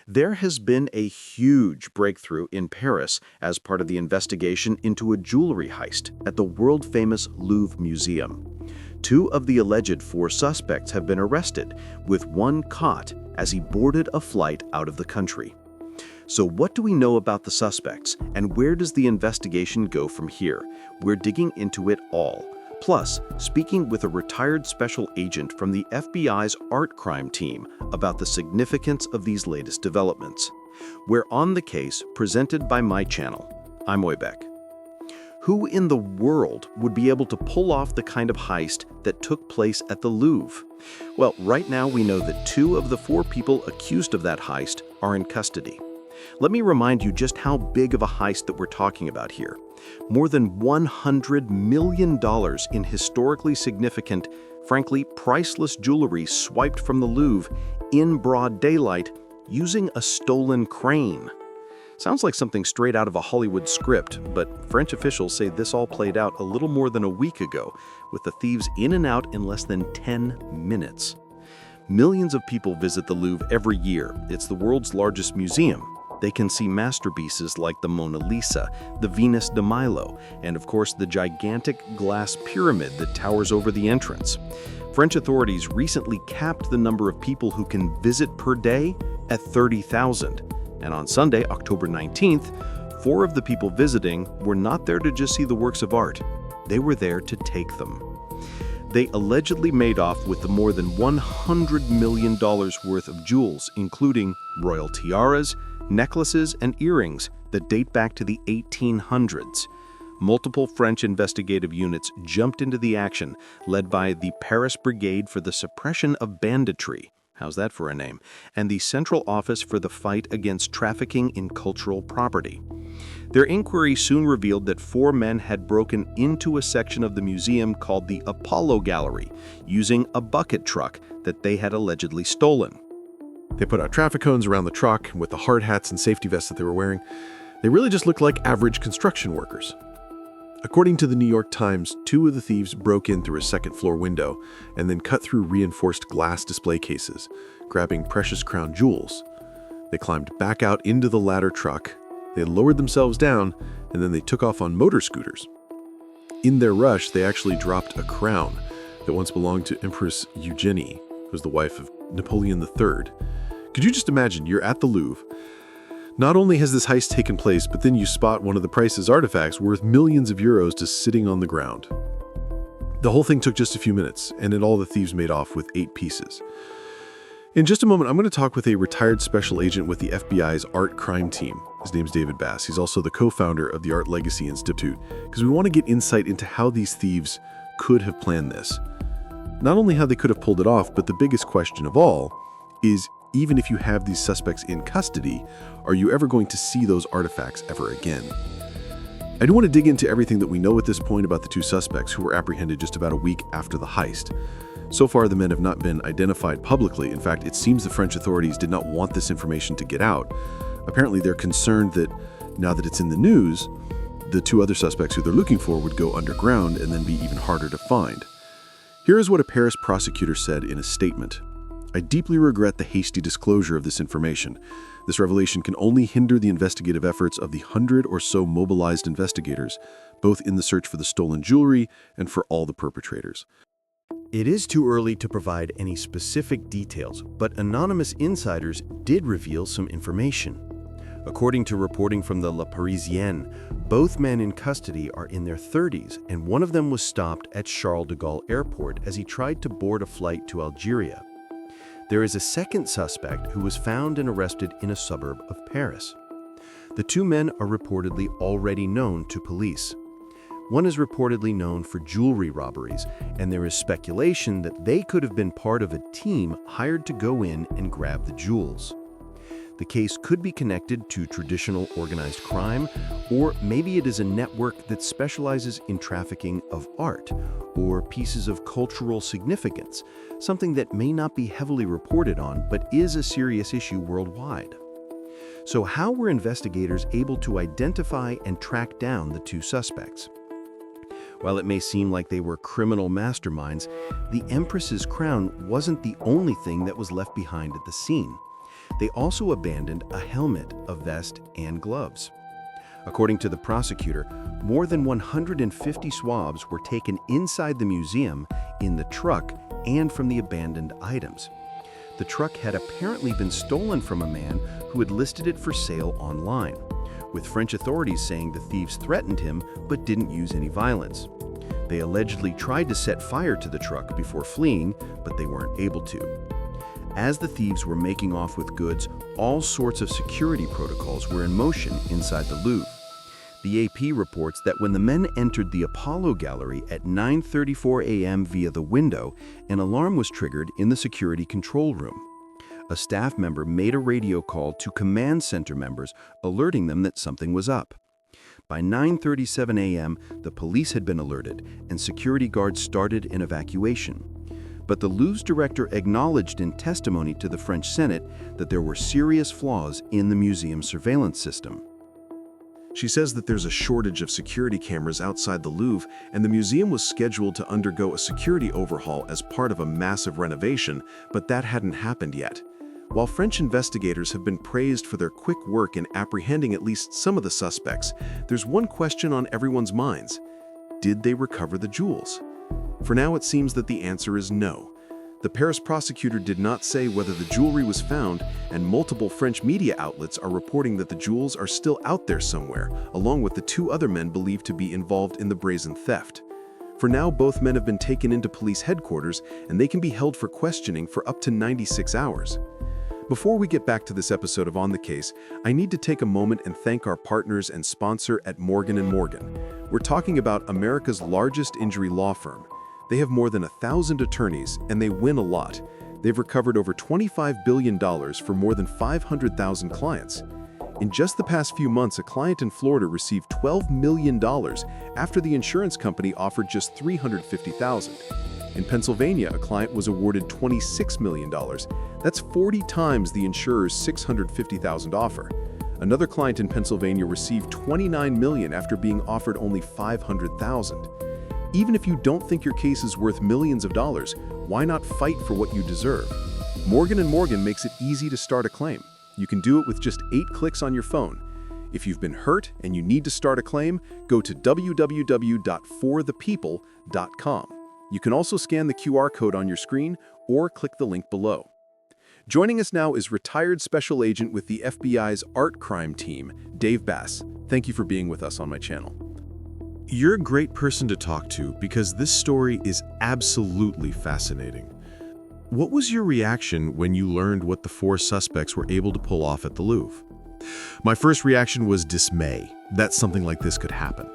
There has been a huge breakthrough in Paris as part of the investigation into a jewelry heist at the world-famous Louvre Museum. Two of the alleged four suspects have been arrested, with one caught as he boarded a flight out of the country. So what do we know about the suspects, and where does the investigation go from here? We're digging into it all. Plus, speaking with a retired special agent from the FBI's art crime team about the significance of these latest developments. We're on the case, presented by my channel. I'm Oybek. Who in the world would be able to pull off the kind of heist that took place at the Louvre? Well, right now we know that two of the four people accused of that heist are in custody. Let me remind you just how big of a heist that we're talking about here. More than $100 million in historically significant, frankly priceless jewelry swiped from the Louvre in broad daylight using a stolen crane. Sounds like something straight out of a Hollywood script, but French officials say this all played out a little more than a week ago, with the thieves in and out in less than 10 minutes. Millions of people visit the Louvre every year. It's the world's largest museum. They can see masterpieces like the Mona Lisa, the Venus de Milo, and of course the gigantic glass pyramid that towers over the entrance. French authorities recently capped the number of people who can visit per day at 30,000. And on Sunday, October 19th, four of the people visiting were not there to just see the works of art. They were there to take them. They allegedly made off with the more than $100 million worth of jewels, including royal tiaras, necklaces, and earrings that date back to the 1800s. Multiple French investigative units jumped into the action, led by the Paris Brigade for the Suppression of Banditry. How's that for a name? And the Central Office for the Fight Against Trafficking in Cultural Property. Their inquiry soon revealed that four men had broken into a section of the museum called the Apollo Gallery, using a bucket truck that they had allegedly stolen. They put out traffic cones around the truck, and with the hard hats and safety vests that they were wearing, they really just looked like average construction workers. According to the New York Times, two of the thieves broke in through a second-floor window and then cut through reinforced glass display cases, grabbing precious crown jewels. They climbed back out into the ladder truck, they lowered themselves down, and then they took off on motor scooters. In their rush, they actually dropped a crown that once belonged to Empress Eugenie, who was the wife of Napoleon III. Could you just imagine, you're at the Louvre. Not only has this heist taken place, but then you spot one of the priceless artifacts worth millions of euros just sitting on the ground. The whole thing took just a few minutes, and in all the thieves made off with 8 pieces. In just a moment, I'm going to talk with a retired special agent with the FBI's art crime team. His name's David Bass. He's also the co-founder of the Art Legacy Institute, because we want to get insight into how these thieves could have planned this. Not only how they could have pulled it off, but the biggest question of all is, even if you have these suspects in custody, are you ever going to see those artifacts ever again? I do want to dig into everything that we know at this point about the two suspects who were apprehended just about a week after the heist. So far, the men have not been identified publicly. In fact, it seems the French authorities did not want this information to get out. Apparently, they're concerned that now that it's in the news, the two other suspects who they're looking for would go underground and then be even harder to find. Here is what a Paris prosecutor said in a statement. I deeply regret the hasty disclosure of this information. This revelation can only hinder the investigative efforts of the 100 or so mobilized investigators, both in the search for the stolen jewelry and for all the perpetrators. It is too early to provide any specific details, but anonymous insiders did reveal some information. According to reporting from the La Parisienne, both men in custody are in their 30s, and one of them was stopped at Charles de Gaulle Airport as he tried to board a flight to Algeria. There is a second suspect who was found and arrested in a suburb of Paris. The two men are reportedly already known to police. One is reportedly known for jewelry robberies, and there is speculation that they could have been part of a team hired to go in and grab the jewels. The case could be connected to traditional organized crime, or maybe it is a network that specializes in trafficking of art or pieces of cultural significance, something that may not be heavily reported on but is a serious issue worldwide. So how were investigators able to identify and track down the two suspects? While it may seem like they were criminal masterminds, the Empress's crown wasn't the only thing that was left behind at the scene. They also abandoned a helmet, a vest, and gloves. According to the prosecutor, more than 150 swabs were taken inside the museum, in the truck, and from the abandoned items. The truck had apparently been stolen from a man who had listed it for sale online, with French authorities saying the thieves threatened him but didn't use any violence. They allegedly tried to set fire to the truck before fleeing, but they weren't able to. As the thieves were making off with goods, all sorts of security protocols were in motion inside the Louvre. The AP reports that when the men entered the Apollo Gallery at 9:34 a.m. via the window, an alarm was triggered in the security control room. A staff member made a radio call to command center members, alerting them that something was up. By 9:37 a.m., the police had been alerted, and security guards started an evacuation. But the Louvre's director acknowledged in testimony to the French Senate that there were serious flaws in the museum's surveillance system. She says that there's a shortage of security cameras outside the Louvre, and the museum was scheduled to undergo a security overhaul as part of a massive renovation, but that hadn't happened yet. While French investigators have been praised for their quick work in apprehending at least some of the suspects, there's one question on everyone's minds. Did they recover the jewels? For now, it seems that the answer is no. The Paris prosecutor did not say whether the jewelry was found, and multiple French media outlets are reporting that the jewels are still out there somewhere, along with the two other men believed to be involved in the brazen theft. For now, both men have been taken into police headquarters, and they can be held for questioning for up to 96 hours. Before we get back to this episode of On the Case, I need to take a moment and thank our partners and sponsor at Morgan & Morgan. We're talking about America's largest injury law firm. They have more than 1,000 attorneys, and they win a lot. They've recovered over $25 billion for more than 500,000 clients. In just the past few months, a client in Florida received $12 million after the insurance company offered just $350,000. In Pennsylvania, a client was awarded $26 million. That's 40 times the insurer's $650,000 offer. Another client in Pennsylvania received $29 million after being offered only $500,000. Even if you don't think your case is worth millions of dollars, why not fight for what you deserve? Morgan & Morgan makes it easy to start a claim. You can do it with just 8 clicks on your phone. If you've been hurt and you need to start a claim, go to www.forthepeople.com. You can also scan the QR code on your screen or click the link below. Joining us now is retired special agent with the FBI's art crime team, Dave Bass. Thank you for being with us on my channel. You're a great person to talk to because this story is absolutely fascinating. What was your reaction when you learned what the 4 suspects were able to pull off at the Louvre? My first reaction was dismay that something like this could happen.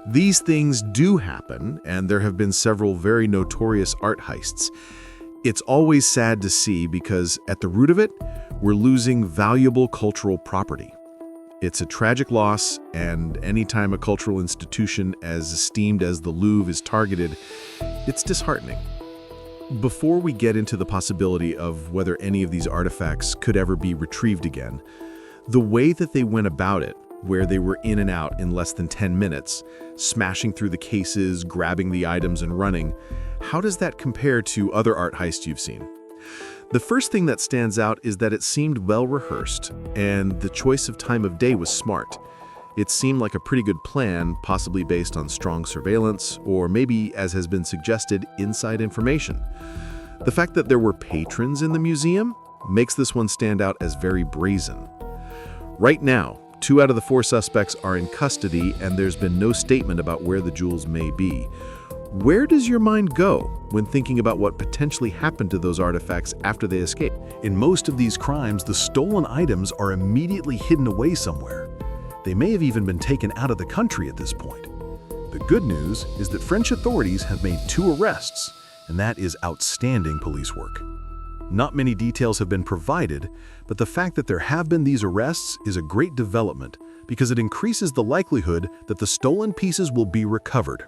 These things do happen, and there have been several very notorious art heists. It's always sad to see because at the root of it, we're losing valuable cultural property. It's a tragic loss, and anytime a cultural institution as esteemed as the Louvre is targeted, it's disheartening. Before we get into the possibility of whether any of these artifacts could ever be retrieved again, the way that they went about it, where they were in and out in less than 10 minutes, smashing through the cases, grabbing the items and running, how does that compare to other art heists you've seen? The first thing that stands out is that it seemed well rehearsed, and the choice of time of day was smart. It seemed like a pretty good plan, possibly based on strong surveillance, or maybe, as has been suggested, inside information. The fact that there were patrons in the museum makes this one stand out as very brazen. Right now, 2 out of the 4 suspects are in custody, and there's been no statement about where the jewels may be. Where does your mind go when thinking about what potentially happened to those artifacts after they escaped? In most of these crimes, the stolen items are immediately hidden away somewhere. They may have even been taken out of the country at this point. The good news is that French authorities have made 2 arrests, and that is outstanding police work. Not many details have been provided, but the fact that there have been these arrests is a great development because it increases the likelihood that the stolen pieces will be recovered.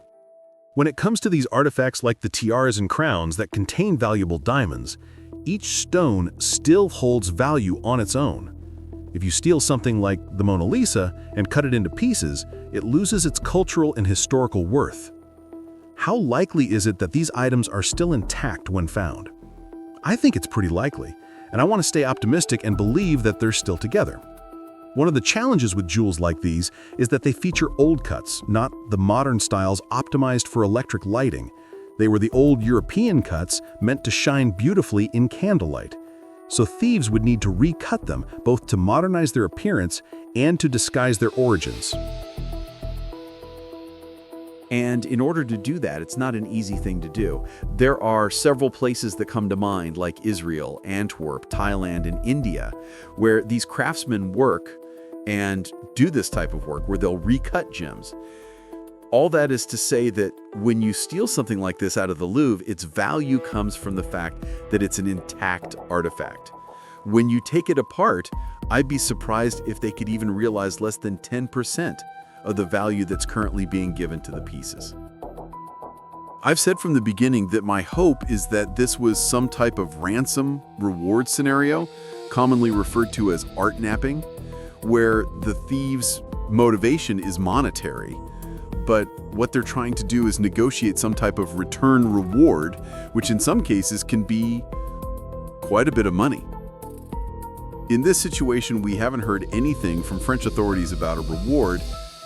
When it comes to these artifacts like the tiaras and crowns that contain valuable diamonds, each stone still holds value on its own. If you steal something like the Mona Lisa and cut it into pieces, it loses its cultural and historical worth. How likely is it that these items are still intact when found? I think it's pretty likely, and I want to stay optimistic and believe that they're still together. One of the challenges with jewels like these is that they feature old cuts, not the modern styles optimized for electric lighting. They were the old European cuts meant to shine beautifully in candlelight. So thieves would need to recut them, both to modernize their appearance and to disguise their origins. And in order to do that, it's not an easy thing to do. There are several places that come to mind, like Israel, Antwerp, Thailand, and India, where these craftsmen work and do this type of work, where they'll recut gems. All that is to say that when you steal something like this out of the Louvre, its value comes from the fact that it's an intact artifact. When you take it apart, I'd be surprised if they could even realize less than 10% of the value that's currently being given to the pieces. I've said from the beginning that my hope is that this was some type of ransom reward scenario, commonly referred to as art napping, where the thieves' motivation is monetary, but what they're trying to do is negotiate some type of return reward, which in some cases can be quite a bit of money. In this situation, we haven't heard anything from French authorities about a reward,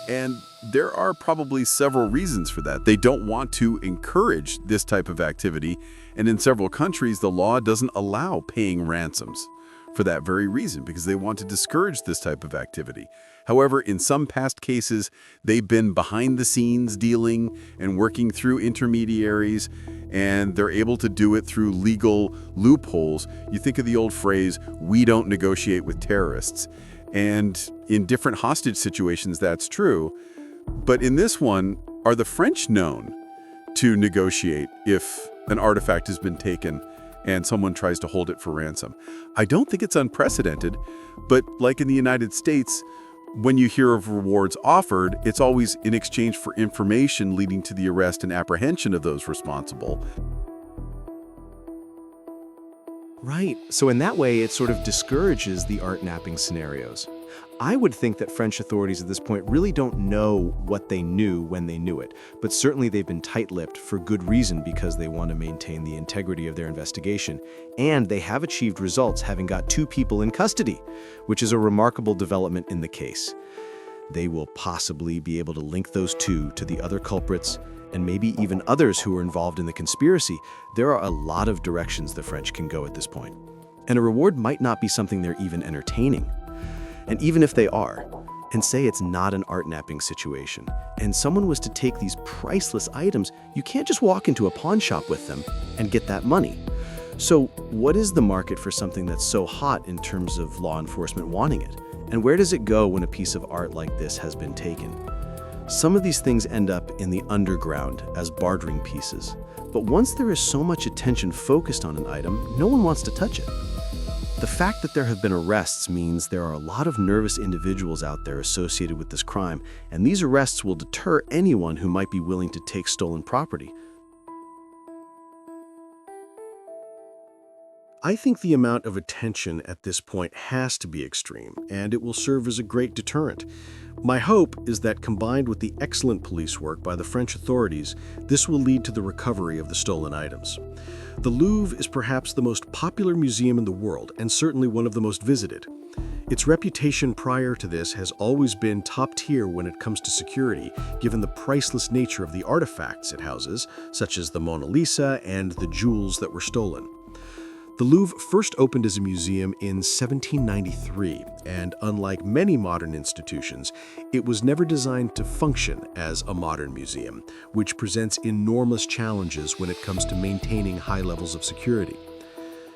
and there are probably several reasons for that. They don't want to encourage this type of activity, and in several countries, the law doesn't allow paying ransoms for that very reason, because they want to discourage this type of activity. However, in some past cases, they've been behind the scenes dealing and working through intermediaries, and they're able to do it through legal loopholes. You think of the old phrase, "We don't negotiate with terrorists." And in different hostage situations, that's true. But in this one, are the French known to negotiate if an artifact has been taken and someone tries to hold it for ransom? I don't think it's unprecedented, but like in the United States, when you hear of rewards offered, it's always in exchange for information leading to the arrest and apprehension of those responsible. Right. So in that way, it sort of discourages the art napping scenarios. I would think that French authorities at this point really don't know what they knew when they knew it, but certainly they've been tight-lipped for good reason, because they want to maintain the integrity of their investigation, and they have achieved results, having got 2 people in custody, which is a remarkable development in the case. They will possibly be able to link those 2 to the other culprits, and maybe even others who are involved in the conspiracy. There are a lot of directions the French can go at this point. And a reward might not be something they're even entertaining. And even if they are, and say it's not an art napping situation, and someone was to take these priceless items, you can't just walk into a pawn shop with them and get that money. So what is the market for something that's so hot in terms of law enforcement wanting it? And where does it go when a piece of art like this has been taken? Some of these things end up in the underground as bartering pieces. But once there is so much attention focused on an item, no one wants to touch it. The fact that there have been arrests means there are a lot of nervous individuals out there associated with this crime, and these arrests will deter anyone who might be willing to take stolen property. I think the amount of attention at this point has to be extreme, and it will serve as a great deterrent. My hope is that, combined with the excellent police work by the French authorities, this will lead to the recovery of the stolen items. The Louvre is perhaps the most popular museum in the world, and certainly one of the most visited. Its reputation prior to this has always been top tier when it comes to security, given the priceless nature of the artifacts it houses, such as the Mona Lisa and the jewels that were stolen. The Louvre first opened as a museum in 1793, and unlike many modern institutions, it was never designed to function as a modern museum, which presents enormous challenges when it comes to maintaining high levels of security.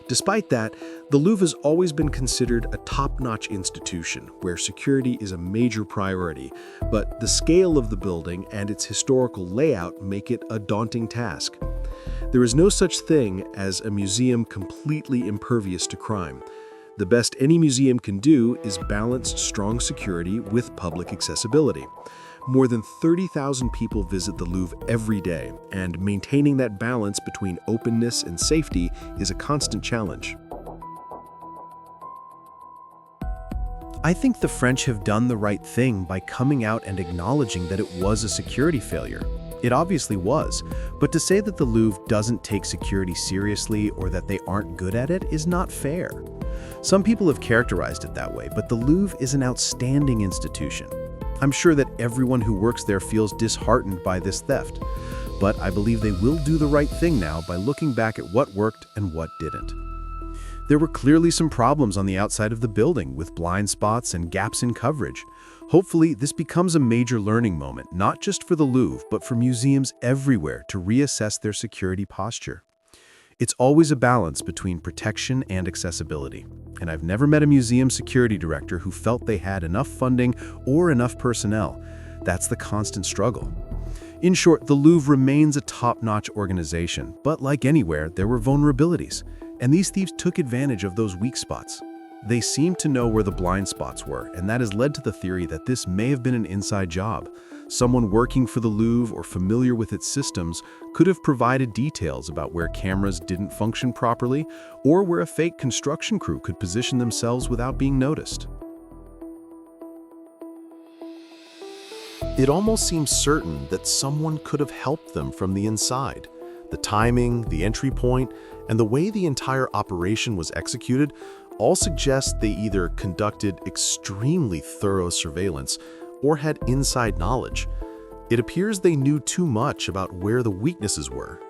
Despite that, the Louvre has always been considered a top-notch institution where security is a major priority, but the scale of the building and its historical layout make it a daunting task. There is no such thing as a museum completely impervious to crime. The best any museum can do is balance strong security with public accessibility. More than 30,000 people visit the Louvre every day, and maintaining that balance between openness and safety is a constant challenge. I think the French have done the right thing by coming out and acknowledging that it was a security failure. It obviously was, but to say that the Louvre doesn't take security seriously or that they aren't good at it is not fair. Some people have characterized it that way, but the Louvre is an outstanding institution. I'm sure that everyone who works there feels disheartened by this theft, but I believe they will do the right thing now by looking back at what worked and what didn't. There were clearly some problems on the outside of the building, with blind spots and gaps in coverage. Hopefully, this becomes a major learning moment, not just for the Louvre, but for museums everywhere to reassess their security posture. It's always a balance between protection and accessibility, and I've never met a museum security director who felt they had enough funding or enough personnel. That's the constant struggle. In short, the Louvre remains a top-notch organization, but like anywhere, there were vulnerabilities, and these thieves took advantage of those weak spots. They seemed to know where the blind spots were, and that has led to the theory that this may have been an inside job. Someone working for the Louvre or familiar with its systems could have provided details about where cameras didn't function properly, or where a fake construction crew could position themselves without being noticed. It almost seems certain that someone could have helped them from the inside. The timing, the entry point, and the way the entire operation was executed all suggest they either conducted extremely thorough surveillance or had inside knowledge. It appears they knew too much about where the weaknesses were.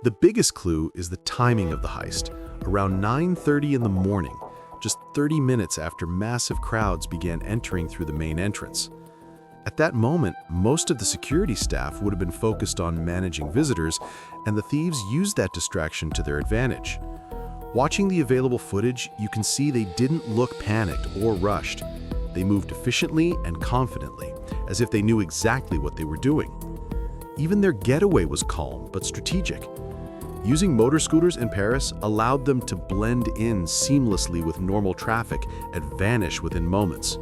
The biggest clue is the timing of the heist, around 9:30 in the morning, just 30 minutes after massive crowds began entering through the main entrance. At that moment, most of the security staff would have been focused on managing visitors, and the thieves used that distraction to their advantage. Watching the available footage, you can see they didn't look panicked or rushed. They moved efficiently and confidently, as if they knew exactly what they were doing. Even their getaway was calm but strategic. Using motor scooters in Paris allowed them to blend in seamlessly with normal traffic and vanish within moments.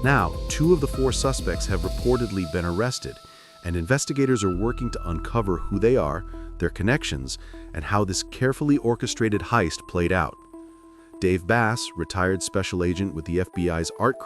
Now, 2 of the 4 suspects have reportedly been arrested, and investigators are working to uncover who they are, their connections, and how this carefully orchestrated heist played out. Dave Bass, retired special agent with the FBI's art